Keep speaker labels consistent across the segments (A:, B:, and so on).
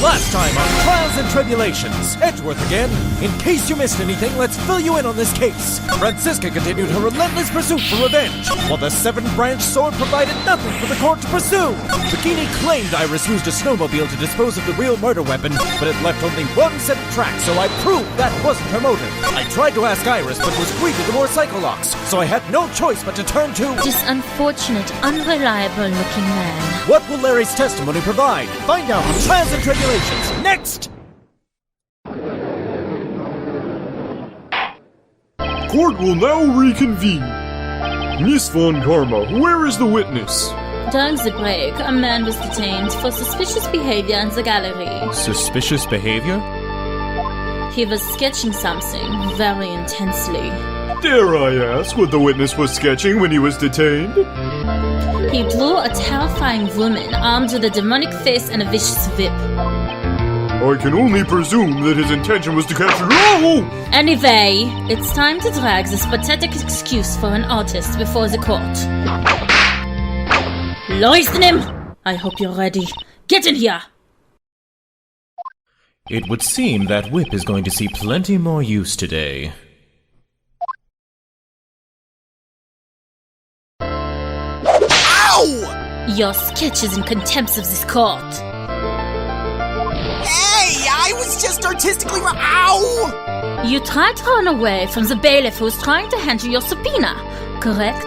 A: Last time on Trials and Tribulations, Edgeworth again. In case you missed anything, let's fill you in on this case. Franziska continued her relentless pursuit for revenge, while the seven-branch sword provided nothing for the court to pursue. Bikini claimed Iris used a snowmobile to dispose of the real murder weapon, but it left only one set of tracks, so I proved that wasn't her motive. I tried to ask Iris, but was greeted with more psycholocks, so I had no choice but to turn to...
B: This unfortunate, unreliable-looking man.
A: What will Larry's testimony provide? Find out on Trials and Tribulations. Next!
C: Court will now reconvene. Miss Von Karma, where is the witness?
B: During the break, a man was detained for suspicious behavior in the gallery.
A: Suspicious behavior?
B: He was sketching something very intensely.
C: Dare I ask what the witness was sketching when he was detained?
B: He drew a terrifying woman armed with a demonic face and a vicious whip.
C: I can only presume that his intention was to capture... Oh!
B: Anyway, it's time to drag this pathetic excuse for an artist before the court. Listen him! I hope you're ready. Get in here!
A: It would seem that whip is going to see plenty more use today.
C: Ow!
B: Your sketch is in contempt of this court.
D: Hey, I was just artistically Ow!
B: You tried to run away from the bailiff who was trying to hand you your subpoena, correct?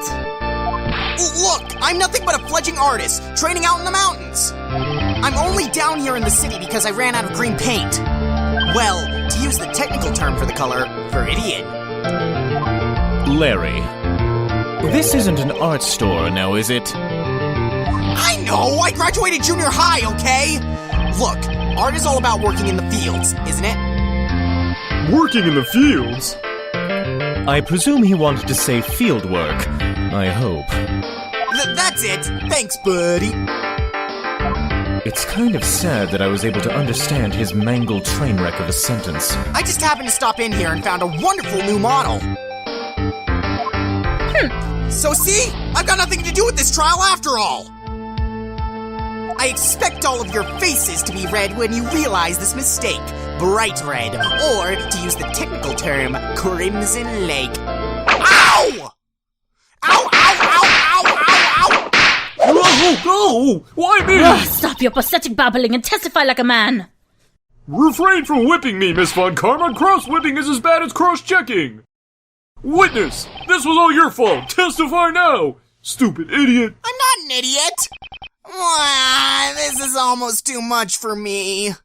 D: Look, I'm nothing but a fledgling artist, training out in the mountains. I'm only down here in the city because I ran out of green paint. Well, to use the technical term for the color, viridian.
A: Larry, this isn't an art store now, is it?
D: I know! I graduated junior high, okay? Look, art is all about working in the fields, isn't it?
C: Working in the fields?
A: I presume he wanted to say field work. I hope.
D: That's it! Thanks, buddy!
A: It's kind of sad that I was able to understand his mangled train wreck of a sentence.
D: I just happened to stop in here and found a wonderful new model. So see? I've got nothing to do with this trial after all! I expect all of your faces to be red when you realize this mistake. Bright red, or, to use the technical term, Crimson Lake. Ow! Ow, ow, ow, ow, ow, ow!
C: Oh, why me?
B: Stop your pathetic babbling and testify like a man!
C: Refrain from whipping me, Miss Von Karma. Cross-whipping is as bad as cross-checking. Witness, this was all your fault. Testify now, stupid idiot.
D: I'm not an idiot. This is almost too much for me.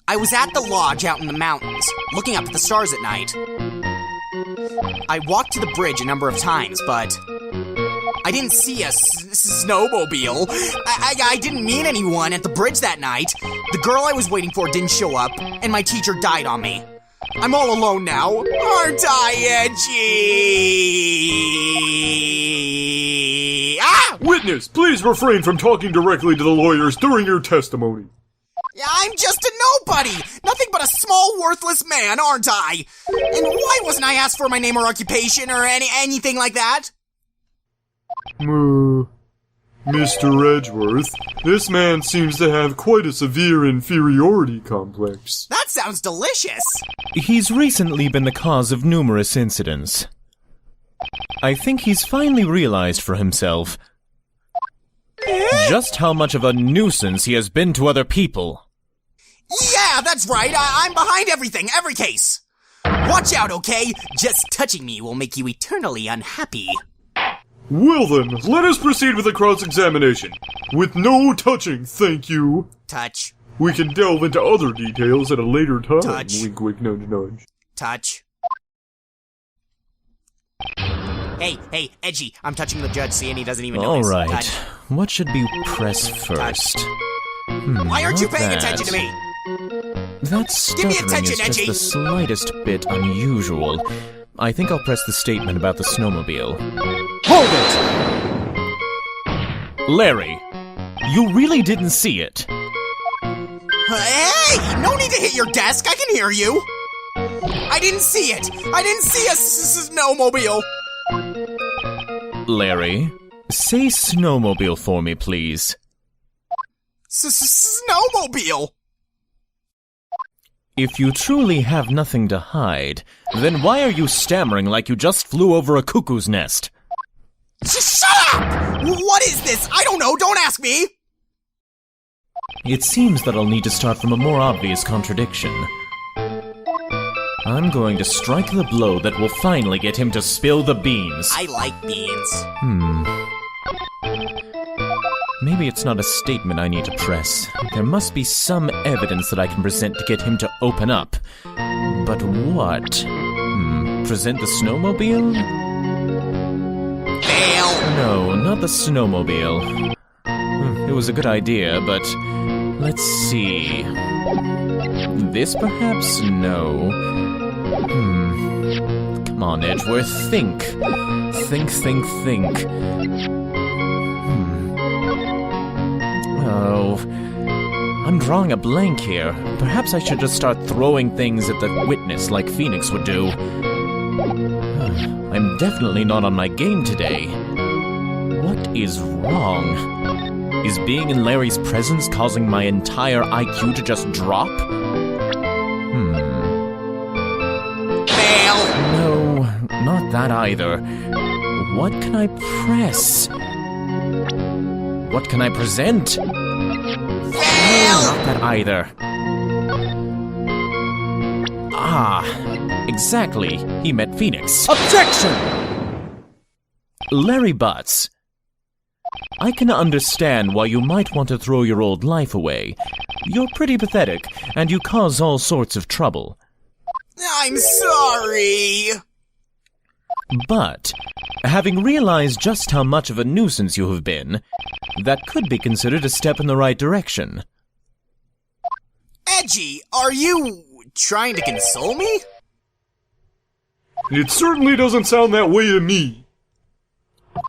D: I was at the lodge out in the mountains, looking up at the stars at night. I walked to the bridge a number of times, but I didn't see a snowmobile. I didn't meet anyone at the bridge that night. The girl I was waiting for didn't show up, and my teacher died on me. I'm all alone now. Aren't I edgy? Ah!
C: Witness, please refrain from talking directly to the lawyers during your testimony.
D: I'm just a nobody! Nothing but a small, worthless man, aren't I? And why wasn't I asked for my name or occupation or anything like that?
C: Mr. Edgeworth, this man seems to have quite a severe inferiority complex.
D: That sounds delicious!
A: He's recently been the cause of numerous incidents. I think he's finally realized for himself just how much of a nuisance he has been to other people.
D: Yeah, that's right. I'm behind everything, every case. Watch out, okay? Just touching me will make you eternally unhappy.
C: Well then, let us proceed with the cross-examination. With no touching, thank you.
D: Touch.
C: We can delve into other details at a later time.
D: Touch.
C: Wink, wink, nudge, nudge.
D: Touch. Hey, Edgy, I'm touching the judge, see, and he doesn't even notice.
A: Alright,
D: Touch.
A: what should be press first?
D: Why aren't you
A: not
D: paying
A: that.
D: attention to me?
A: That
D: Give me
A: stuttering
D: attention,
A: is just
D: Edgy.
A: the slightest bit unusual. I think I'll press the statement about the snowmobile. Hold it! Larry, you really didn't see it.
D: Hey! No need to hit your desk, I can hear you! I didn't see it! I didn't see a snowmobile!
A: Larry, Say snowmobile for me, please.
D: Snowmobile!
A: If you truly have nothing to hide, then why are you stammering like you just flew over a cuckoo's nest?
D: Shut up! What is this? I don't know, don't ask me!
A: It seems that I'll need to start from a more obvious contradiction. I'm going to strike the blow that will finally get him to spill the beans.
D: I like beans.
A: Maybe it's not a statement I need to press. There must be some evidence that I can present to get him to open up. But what? Present the snowmobile?
D: Fail!
A: No, not the snowmobile. It was a good idea, but let's see. This perhaps? No. Come on, Edgeworth, think. Think. Oh, I'm drawing a blank here. Perhaps I should just start throwing things at the witness like Phoenix would do. I'm definitely not on my game today. What is wrong? Is being in Larry's presence causing my entire IQ to just drop?
D: Fail!
A: No, not that either. What can I press? What can I present?
D: Fail!
A: Not that either. Exactly. He met Phoenix.
C: Objection!
A: Larry Butz. I can understand why you might want to throw your old life away. You're pretty pathetic, and you cause all sorts of trouble.
D: I'm sorry!
A: But, having realized just how much of a nuisance you have been, that could be considered a step in the right direction.
D: Edgy, are you trying to console me?
C: It certainly doesn't sound that way to me.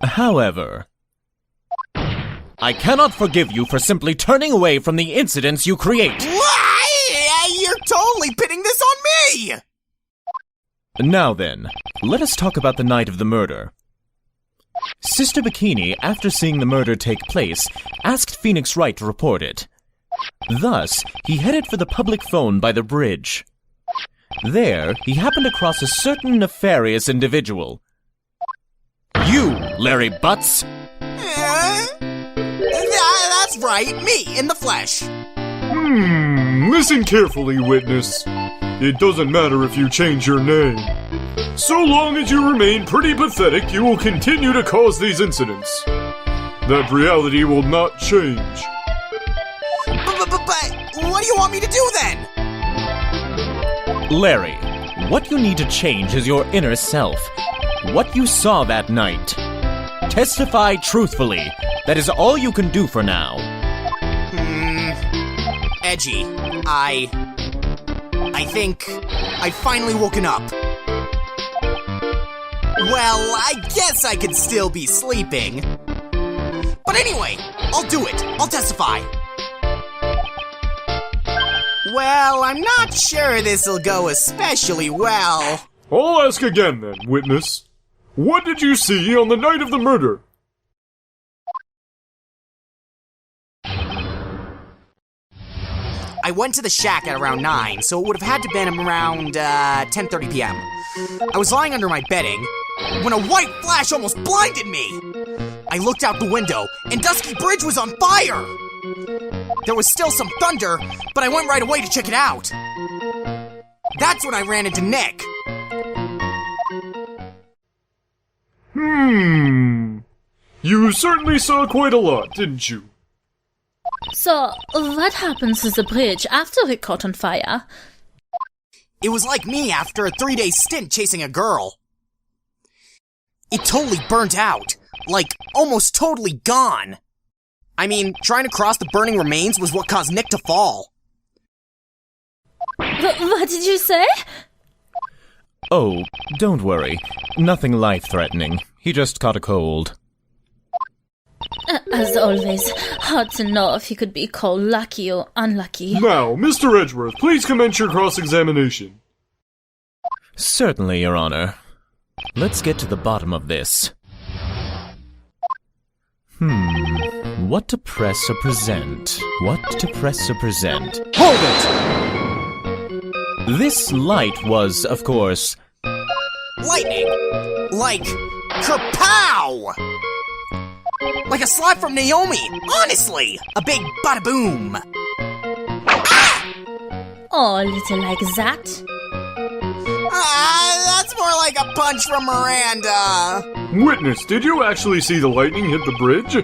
A: However, I cannot forgive you for simply turning away from the incidents you create.
D: Why? You're totally pitting this on me!
A: Now then, let us talk about the night of the murder. Sister Bikini, after seeing the murder take place, asked Phoenix Wright to report it. Thus, he headed for the public phone by the bridge. There, he happened across a certain nefarious individual. You, Larry Butz!
D: That's right, me, in the flesh.
C: Listen carefully, witness. It doesn't matter if you change your name. So long as you remain pretty pathetic, you will continue to cause these incidents. That reality will not change.
D: But what do you want me to do then?
A: Larry, what you need to change is your inner self. What you saw that night. Testify truthfully. That is all you can do for now.
D: Edgy, I think I've finally woken up. Well, I guess I could still be sleeping. But anyway, I'll do it. I'll testify. Well, I'm not sure this'll go especially well.
C: I'll ask again then, witness. What did you see on the night of the murder?
D: I went to the shack at around 9, so it would have had to been around 10:30 p.m. I was lying under my bedding when a white flash almost blinded me. I looked out the window, and Dusky Bridge was on fire. There was still some thunder, but I went right away to check it out. That's when I ran into Nick.
C: You certainly saw quite a lot, didn't you?
B: So, what happened to the bridge after it caught on fire?
D: It was like me after a 3-day stint chasing a girl. It totally burnt out. Like, almost totally gone. I mean, trying to cross the burning remains was what caused Nick to fall.
B: What did you say?
A: Oh, don't worry. Nothing life-threatening. He just caught a cold.
B: As always, hard to know if you could be called lucky or unlucky.
C: Now, Mr. Edgeworth, please commence your cross-examination.
A: Certainly, Your Honor. Let's get to the bottom of this. What to press or present? What to press or present?
D: Hold it!
A: This light was, of course...
D: Lightning! Like, kerpow! Like a slap from Naomi, honestly! A big bada-boom!
B: Oh, a little like that.
D: That's more like a punch from Miranda.
C: Witness, did you actually see the lightning hit the bridge?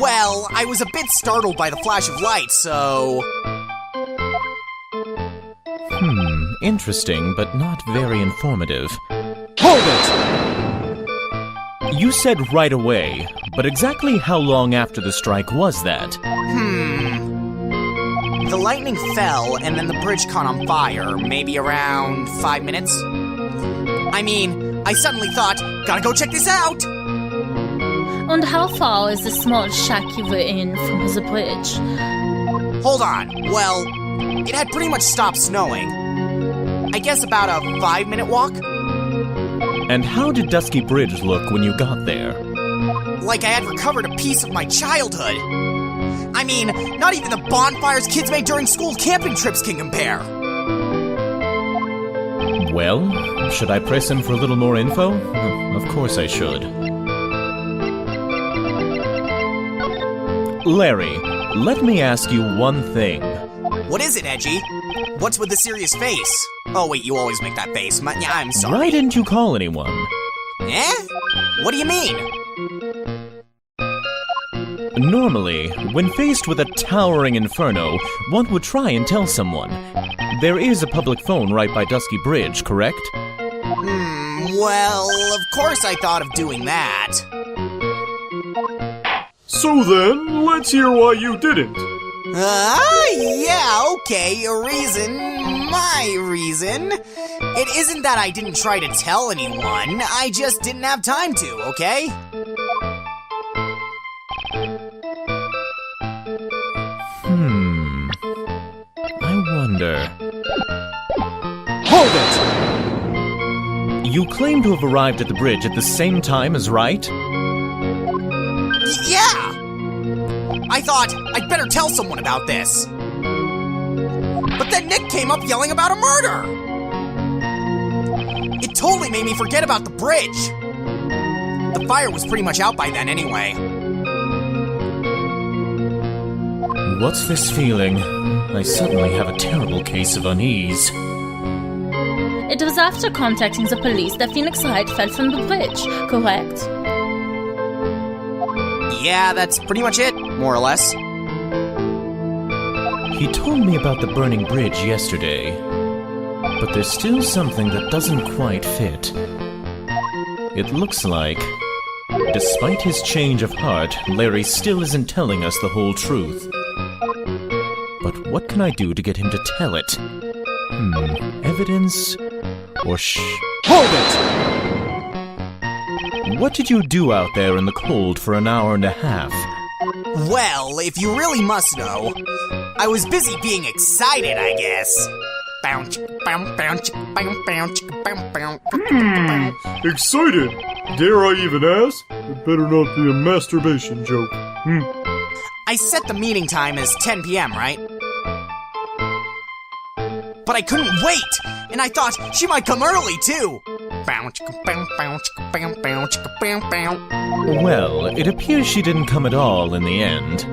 D: Well, I was a bit startled by the flash of light, so...
A: Interesting, but not very informative.
D: Hold it!
A: You said right away, but exactly how long after the strike was that?
D: The lightning fell, and then the bridge caught on fire, maybe around 5 minutes. I mean, I suddenly thought, gotta go check this out!
B: And how far is the small shack you were in from the bridge?
D: Hold on, well, it had pretty much stopped snowing. I guess about a 5-minute walk?
A: And how did Dusky Bridge look when you got there?
D: Like I had recovered a piece of my childhood. I mean, not even the bonfires kids made during school camping trips can compare.
A: Well, should I press him for a little more info? Of course I should. Larry, let me ask you one thing.
D: What is it, Edgy? What's with the serious face? Oh wait, you always make that face. Yeah, I'm sorry.
A: Why didn't you call anyone?
D: Eh? What do you mean?
A: Normally, when faced with a towering inferno, one would try and tell someone. There is a public phone right by Dusky Bridge, correct?
D: Well, of course I thought of doing that.
C: So then, let's hear why you didn't.
D: Yeah, okay, a reason. My reason. It isn't that I didn't try to tell anyone, I just didn't have time to, okay?
A: I wonder...
D: Hold it!
A: You claim to have arrived at the bridge at the same time as Wright?
D: Yeah! I thought I'd better tell someone about this. But then Nick came up yelling about a murder! It totally made me forget about the bridge. The fire was pretty much out by then anyway.
A: What's this feeling? I suddenly have a terrible case of unease.
B: It was after contacting the police that Phoenix Wright fell from the bridge, correct?
D: Yeah, that's pretty much it, more or less.
A: He told me about the burning bridge yesterday, but there's still something that doesn't quite fit. It looks like, despite his change of heart, Larry still isn't telling us the whole truth. But what can I do to get him to tell it? Evidence? Or
D: Hold it!
A: What did you do out there in the cold for an hour and a half?
D: Well, if you really must know, I was busy being excited, I guess.
C: Excited? Dare I even ask? It better not be a masturbation joke.
D: I set the meeting time as 10 p.m., right? But I couldn't wait, and I thought she might come early, too.
A: Well, it appears she didn't come at all in the end.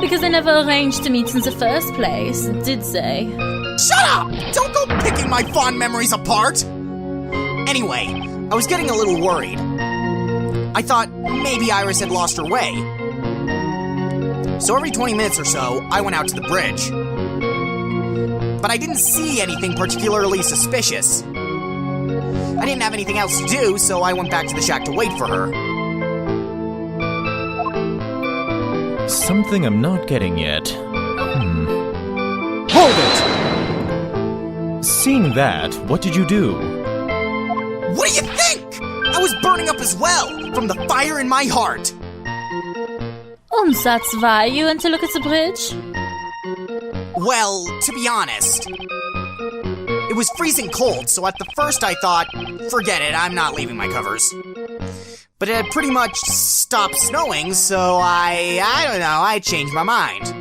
B: Because they never arranged to meet in the first place, did they?
D: Shut up! Don't go picking my fond memories apart! Anyway, I was getting a little worried. I thought maybe Iris had lost her way. So every 20 minutes or so, I went out to the bridge. But I didn't see anything particularly suspicious. I didn't have anything else to do, so I went back to the shack to wait for her.
A: Something I'm not getting yet.
D: Hold it!
A: Seeing that, what did you do?
D: What do you think? I was burning up as well, from the fire in my heart.
B: That's why you went to look at the bridge?
D: Well, to be honest, it was freezing cold, so at the first I thought, forget it, I'm not leaving my covers. But it had pretty much stopped snowing, so I don't know, I changed my mind.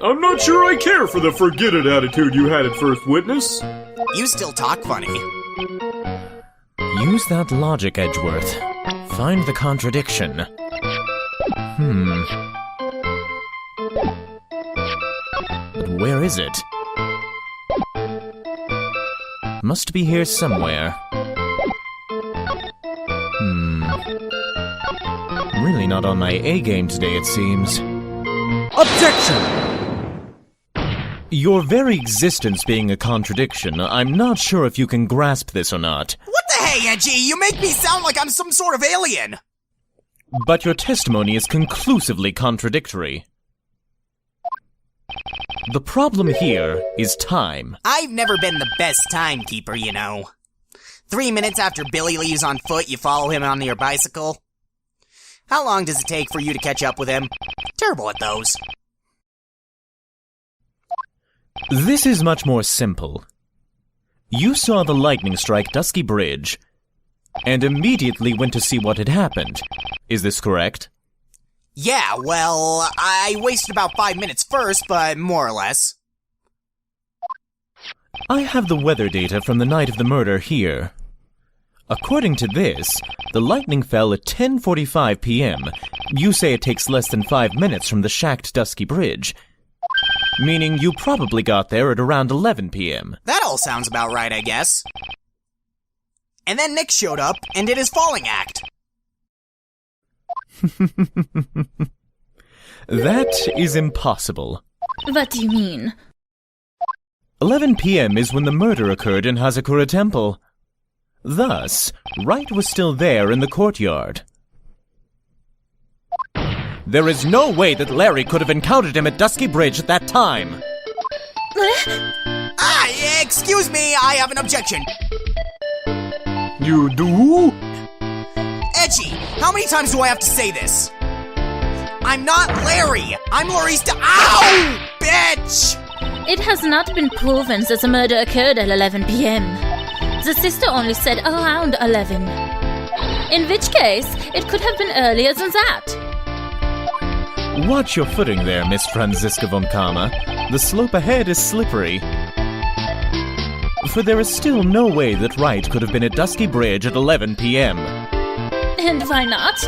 C: I'm not sure I care for the forget-it attitude you had at first, Witness.
D: You still talk funny.
A: Use that logic, Edgeworth. Find the contradiction. But where is it? Must be here somewhere. Really not on my A-game today, it seems. Objection! Your very existence being a contradiction, I'm not sure if you can grasp this or not.
D: What the hey, Edgy? You make me sound like I'm some sort of alien!
A: But your testimony is conclusively contradictory. The problem here is time.
D: I've never been the best timekeeper, you know. 3 minutes after Billy leaves on foot, you follow him on your bicycle. How long does it take for you to catch up with him? Terrible at those.
A: This is much more simple. You saw the lightning strike Dusky Bridge, and immediately went to see what had happened. Is this correct?
D: Yeah, well, I wasted about 5 minutes first, but more or less.
A: I have the weather data from the night of the murder here. According to this, the lightning fell at 10:45 p.m. You say it takes less than 5 minutes from the shacked Dusky Bridge, meaning you probably got there at around 11 p.m.
D: That all sounds about right, I guess. And then Nick showed up and did his falling act.
A: That is impossible.
B: What do you mean?
A: 11 p.m. is when the murder occurred in Hazakura Temple. Thus, Wright was still there in the courtyard. There is no way that Larry could have encountered him at Dusky Bridge at that time.
D: Excuse me, I have an objection.
C: You do?
D: Edgy, how many times do I have to say this? I'm not Larry. I'm Laurie's Ow! Bitch!
B: It has not been proven that the murder occurred at 11 p.m. The sister only said around 11. In which case, it could have been earlier than that.
A: Watch your footing there, Miss Franziska von Kama. The slope ahead is slippery. For there is still no way that Wright could have been at Dusky Bridge at 11 p.m.
B: And why not?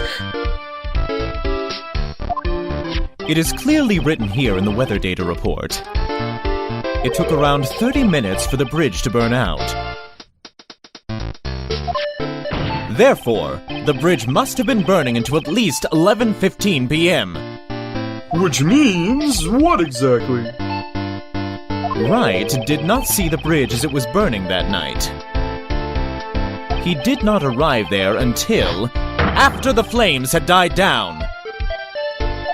A: It is clearly written here in the weather data report. It took around 30 minutes for the bridge to burn out. Therefore, the bridge must have been burning until at least 11:15 p.m.
C: Which means what exactly?
A: Wright did not see the bridge as it was burning that night. He did not arrive there until after the flames had died down.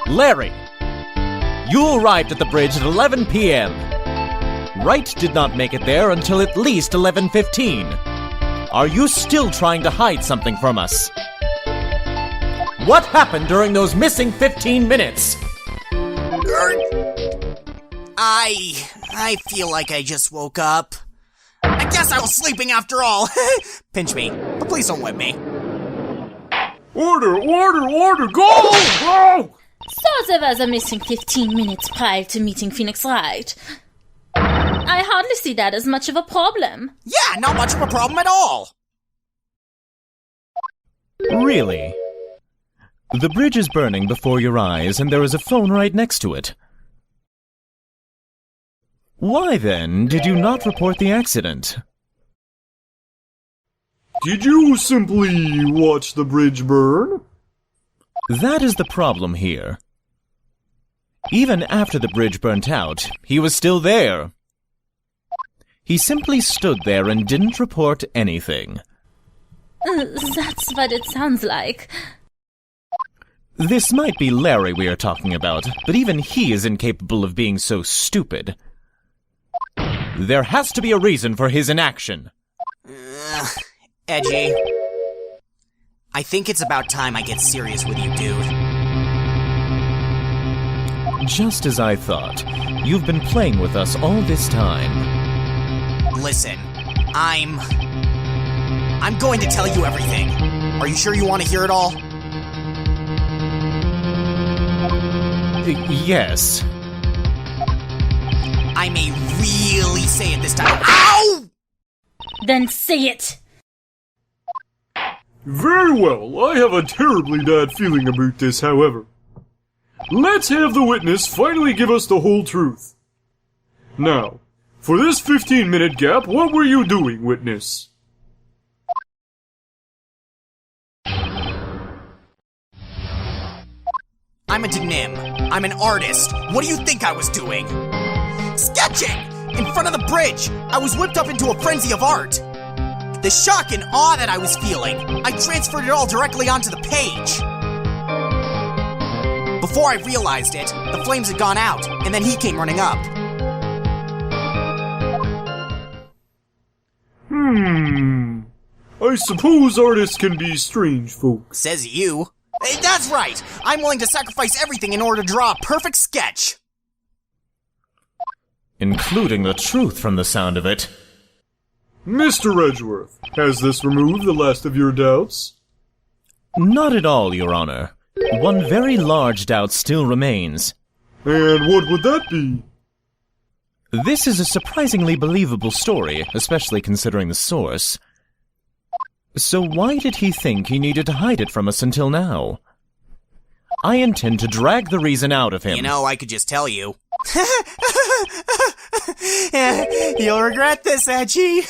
A: Larry, you arrived at the bridge at 11 p.m. Wright did not make it there until at least 11:15. Are you still trying to hide something from us? What happened during those missing 15 minutes?
D: I feel like I just woke up. I guess I was sleeping after all. Pinch me, but please don't whip me.
C: Order, go!
B: So there was a missing 15 minutes prior to meeting Phoenix Wright. I hardly see that as much of a problem.
D: Yeah, not much of a problem at all.
A: Really? The bridge is burning before your eyes, and there is a phone right next to it. Why, then, did you not report the accident?
C: Did you simply watch the bridge burn?
A: That is the problem here. Even after the bridge burnt out, he was still there. He simply stood there and didn't report anything.
B: That's what it sounds like.
A: This might be Larry we are talking about, but even he is incapable of being so stupid. There has to be a reason for his inaction.
D: Edgy. I think it's about time I get serious with you, dude.
A: Just as I thought. You've been playing with us all this time.
D: Listen, I'm going to tell you everything. Are you sure you want to hear it all?
A: Yes.
D: I may really say it this time. Ow!
B: Then say it!
C: Very well, I have a terribly bad feeling about this, however. Let's have the witness finally give us the whole truth. Now, for this 15-minute gap, what were you doing, witness?
D: I'm a denim. I'm an artist. What do you think I was doing? Sketching! In front of the bridge! I was whipped up into a frenzy of art! The shock and awe that I was feeling, I transferred it all directly onto the page! Before I realized it, the flames had gone out, and then he came running up.
C: I suppose artists can be strange folks.
D: Says you. Hey, that's right! I'm willing to sacrifice everything in order to draw a perfect sketch!
A: Including the truth from the sound of it.
C: Mr. Edgeworth, has this removed the last of your doubts?
A: Not at all, Your Honor. One very large doubt still remains.
C: And what would that be?
A: This is a surprisingly believable story, especially considering the source. So why did he think he needed to hide it from us until now? I intend to drag the reason out of him.
D: You know, I could just tell you. You'll regret this, Edgy.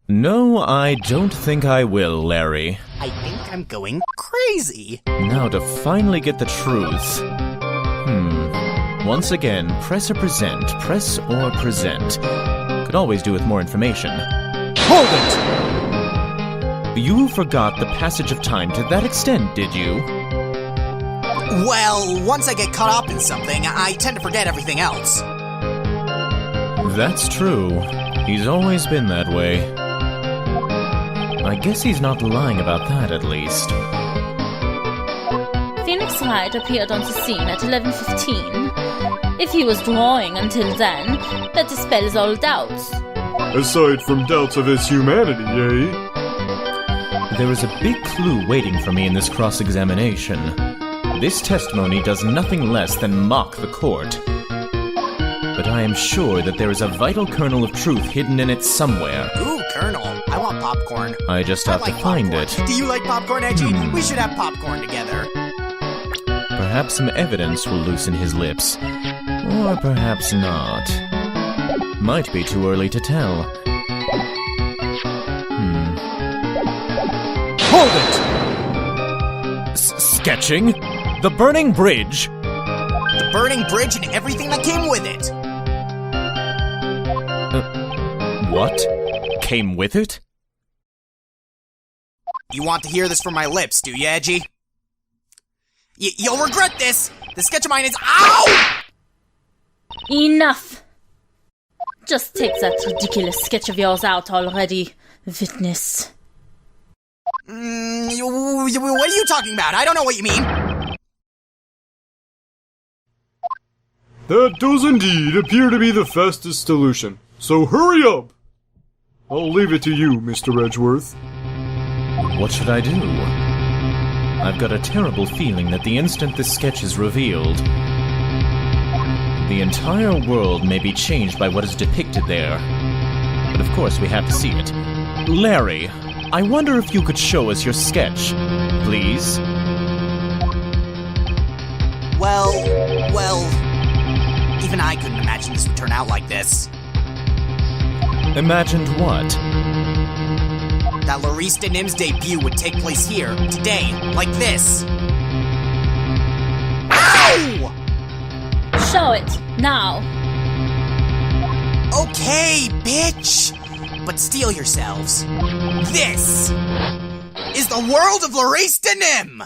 A: No, I don't think I will, Larry.
D: I think I'm going crazy.
A: Now to finally get the truth. Once again, press or present, press or present. Could always do with more information. Hold it! You forgot the passage of time to that extent, did you?
D: Well, once I get caught up in something, I tend to forget everything else.
A: That's true. He's always been that way. I guess he's not lying about that, at least.
B: Phoenix Wright appeared on the scene at 11:15. If he was drawing until then, that dispels all doubts.
C: Aside from doubts of his humanity, eh?
A: There is a big clue waiting for me in this cross-examination. This testimony does nothing less than mock the court. But I am sure that there is a vital kernel of truth hidden in it somewhere.
D: Ooh, Colonel. I want popcorn.
A: I just have to find it.
D: Do you like popcorn, Edgy? We should have popcorn together.
A: Perhaps some evidence will loosen his lips. Or perhaps not. Might be too early to tell. Hold it! Sketching? The burning bridge?
D: The burning bridge and everything that came with it.
A: What? Came with it?
D: You want to hear this from my lips, do you, Edgy? You'll regret this! The sketch of mine is— OW!
B: Enough! Just take that ridiculous sketch of yours out already, witness.
D: What are you talking about? I don't know what you mean.
C: That does indeed appear to be the fastest solution. So hurry up! I'll leave it to you, Mr. Edgeworth.
A: What should I do? I've got a terrible feeling that the instant this sketch is revealed, the entire world may be changed by what is depicted there. But of course we have to see it. Larry, I wonder if you could show us your sketch, please?
D: Well, even I couldn't imagine this would turn out like this.
A: Imagined what?
D: That Larista Nim's debut would take place here, today, like this. Ow!
B: Show it, now.
D: Okay, bitch! But steel yourselves. This is the world of Larista Nim!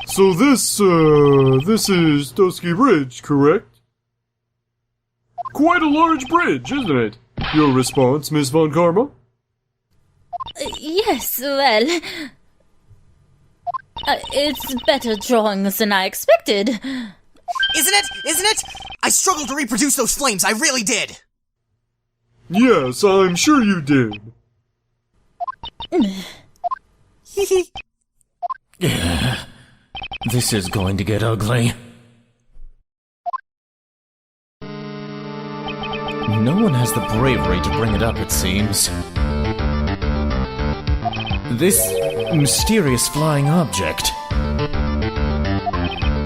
C: So this is Dusky Bridge, correct? Quite a large bridge, isn't it? Your response, Miss Von Karma?
B: Yes, well, It's better drawings than I expected.
D: Isn't it? I struggled to reproduce those flames, I really did.
C: Yes, I'm sure you did.
A: This is going to get ugly. No one has the bravery to bring it up, it seems. This mysterious flying object.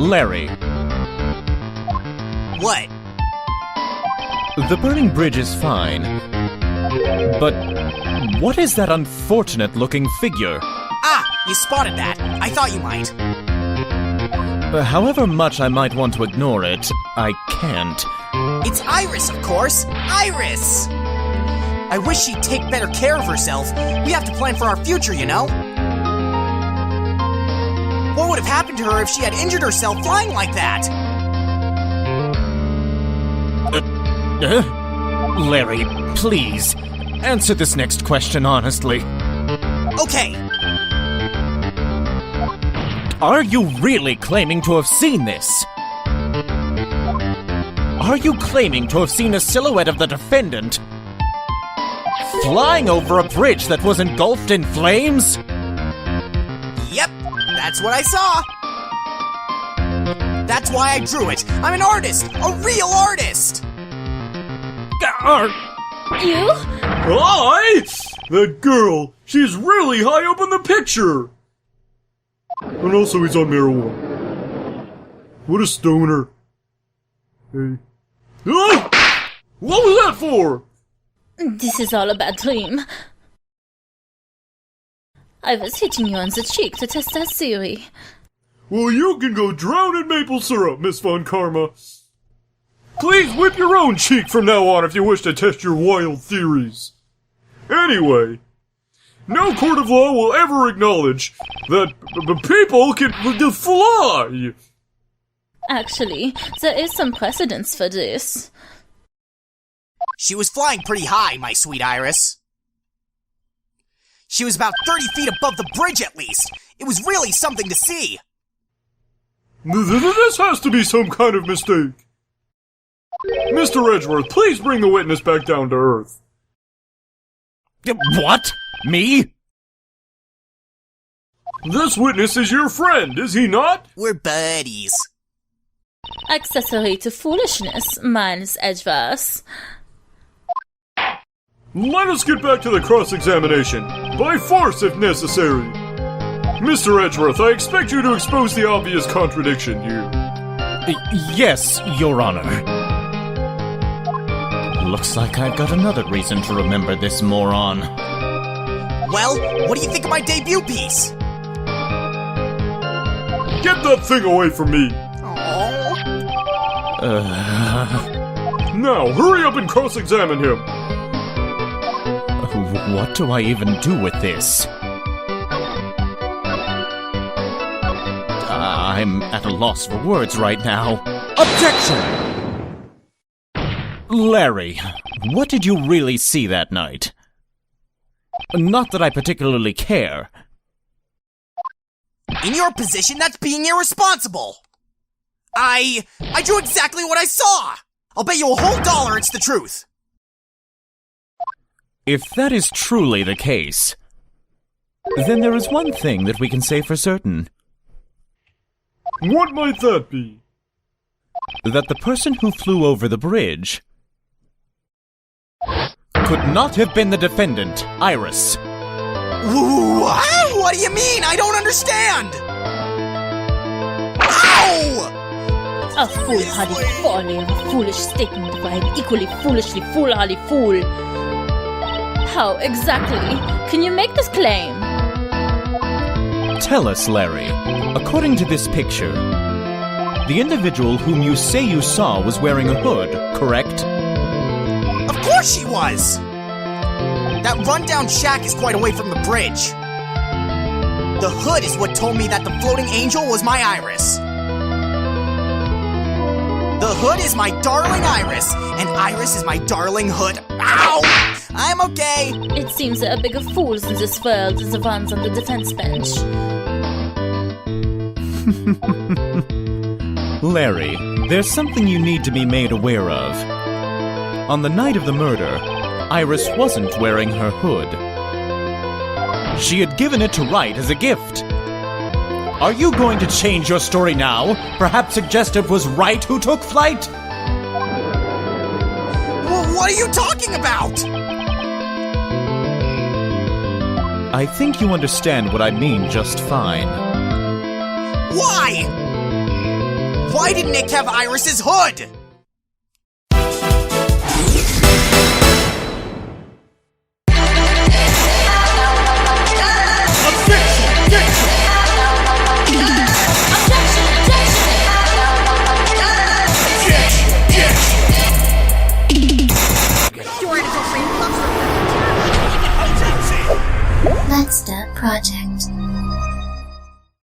A: Larry.
D: What?
A: The burning bridge is fine. But what is that unfortunate-looking figure?
D: Ah, you spotted that. I thought you might.
A: However much I might want to ignore it, I can't.
D: It's Iris, of course. Iris! I wish she'd take better care of herself. We have to plan for our future, you know? What would have happened to her if she had injured herself flying like that?
A: Larry, please, answer this next question honestly.
D: Okay.
A: Are you really claiming to have seen this? Are you claiming to have seen a silhouette of the defendant flying over a bridge that was engulfed in flames?
D: Yep, that's what I saw. That's why I drew it. I'm an artist, a real artist.
B: You?
C: I? That girl, she's really high up in the picture. And also he's on marijuana. What a stoner. Hey. Ah! What was that for?
B: This is all a bad dream. I was hitting you on the cheek to test that theory.
C: Well, you can go drown in maple syrup, Miss Von Karma. Please whip your own cheek from now on if you wish to test your wild theories. Anyway, no court of law will ever acknowledge that people can fly.
B: Actually, there is some precedence for this.
D: She was flying pretty high, my sweet Iris. She was about 30 feet above the bridge at least. It was really something to see.
C: This has to be some kind of mistake. Mr. Edgeworth, please bring the witness back down to earth.
A: What? Me?
C: This witness is your friend, is he not?
D: We're buddies.
B: Accessory to foolishness, minus Edgeworth.
C: Let us get back to the cross-examination, by force if necessary. Mr. Edgeworth, I expect you to expose the obvious contradiction here.
A: Yes, Your Honor. Looks like I've got another reason to remember this moron.
D: Well, what do you think of my debut piece?
C: Get that thing away from me!
D: Aww.
C: Now, hurry up and cross-examine him!
A: What do I even do with this? I'm at a loss for words right now. Objection! Larry, what did you really see that night? Not that I particularly care.
D: In your position, that's being irresponsible. I drew exactly what I saw. I'll bet you a whole $1 it's the truth.
A: If that is truly the case, then there is one thing that we can say for certain.
C: What might that be?
A: That the person who flew over the bridge could not have been the defendant, Iris.
D: What do you mean? I don't understand! Ow!
B: A foolhardy folly and a foolish statement by an equally foolishly foolhardy fool. How exactly can you make this claim?
A: Tell us, Larry. According to this picture, the individual whom you say you saw was wearing a hood, correct?
D: Of course she was! That rundown shack is quite away from the bridge. The hood is what told me that the floating angel was my Iris. The hood is my darling Iris, and Iris is my darling hood. Ow! I'm okay.
B: It seems there are bigger fools in this world than the ones on the defense bench.
A: Larry, there's something you need to be made aware of. On the night of the murder, Iris wasn't wearing her hood. She had given it to Wright as a gift. Are you going to change your story now? Perhaps suggest it was Wright who took flight?
D: What are you talking about?
A: I think you understand what I mean just fine.
D: Why? Why did Nick have Iris's hood?
E: Let's start project.